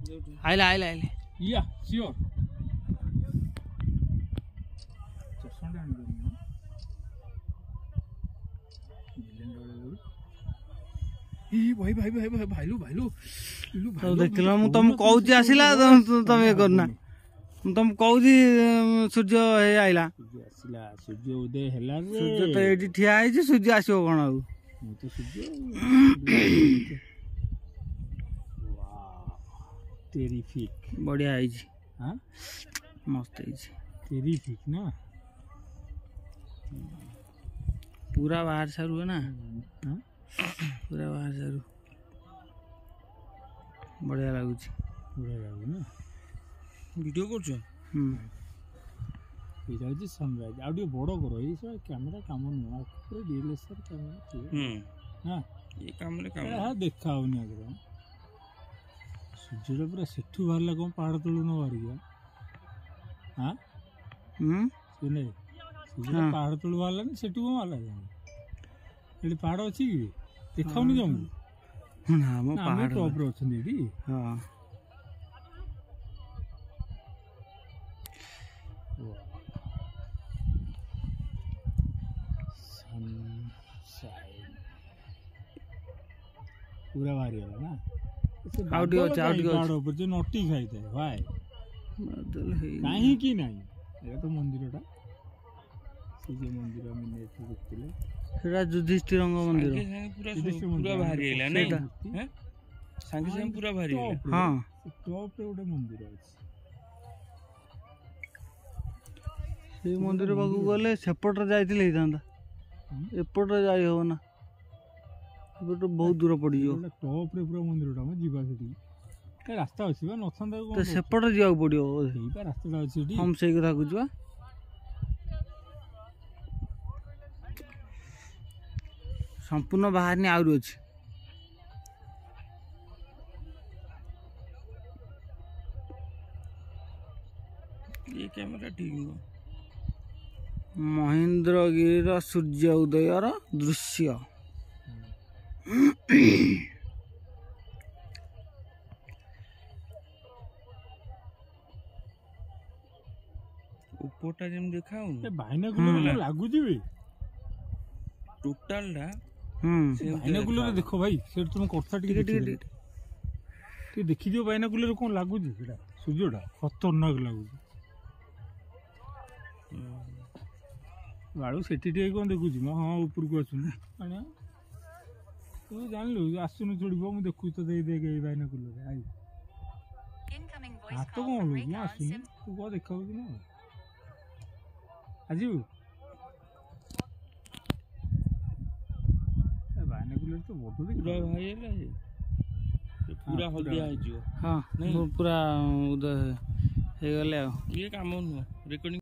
आइला आइला आइले या श्योर चश्मा भाई भाई भाई भाई भाईलू भाईलू तो देखला मु तुम कहूची आसिला तुम ये करना तुम कहूची सूर्य हे आइला आसिला सूर्य उदय हैला रे सूर्य तो एठी ठिया आइ छी सूर्य आसियो कोन आउ मु तो सूर्य वाह टेरिफिक बढ़िया आइ छी हां मस्त आइ छी टेरिफिक ना पूरा बाहर सारू है ना हां पूरा बाहर सारू बढ़िया लागू छी बढ़िया लागू ना वीडियो करछो ये जाउची सनराइज आउडी बड़ो करो ये सब कैमरा काम न पूरा डीएसएलआर कैमरा छी हां ये काम रे काम हां देखा होनी अगर सूर्य पूरा सेठू बाहरला कोन पहाड़ तळु न बाहर गया हां सुने सूर्य पहाड़ तळु बाहरला नि सेठू कोन बाहरला एडी पहाड़ अछि कि देखाउनी जमु ना मो पहाड़ टॉप रे अछि दी हां पूरा भारी है ना आउट ऊपर जो नोटी खाई थे भाई बदल है काहे की नहीं ये तो मंदिरटा सूर्य मंदिर में नेट देखतिले सेटा युधिष्ठिर मंदिर पूरा भारी हैला नहीं हैं संगे संगे पूरा भारी है हां टॉप पे उडे मंदिर है से मंदिर बागु गले सेपट जाइतिले हितांदा एपट जाई हो ना तो बहुत दूर पड़ी जो टॉप रे पूरा मंदिरटा म जीवा सेठी के रास्ता अछि बा नथंदा तो सेपट जिया पड़ियो सेही बा रास्ता अछि सेठी हम सेही कथा कुजवा संपूर्ण बाहर ने आउर अछि ये कैमरा ठीक हो महेंद्रगिरी सूर्य उदयर दृश्य ऊपरटा जेम देखाउ ए बाइनाकुलर लागु जिवे टोटल ला बाइनाकुलर देखो भाई सेठ तुम कोठा टिके देखि दियो बाइनाकुलर कोन लागु जी सेटा सूर्यटा खतरनाक लागु बाळू सेठी टिके कोन देखु जी हां ऊपर को आसु ना तू जान लो आसुन छोड़बो मु देखु तो दे गई बाइनाकुलर आई हाथ कोन लो ना आसुन तू को देखाउ कि ना आजू बाइनाकुलर तो बहुत पूरा भाई है पूरा हल्दिया है जो हां नहीं पूरा उधर हे गले ये काम न रिकॉर्डिंग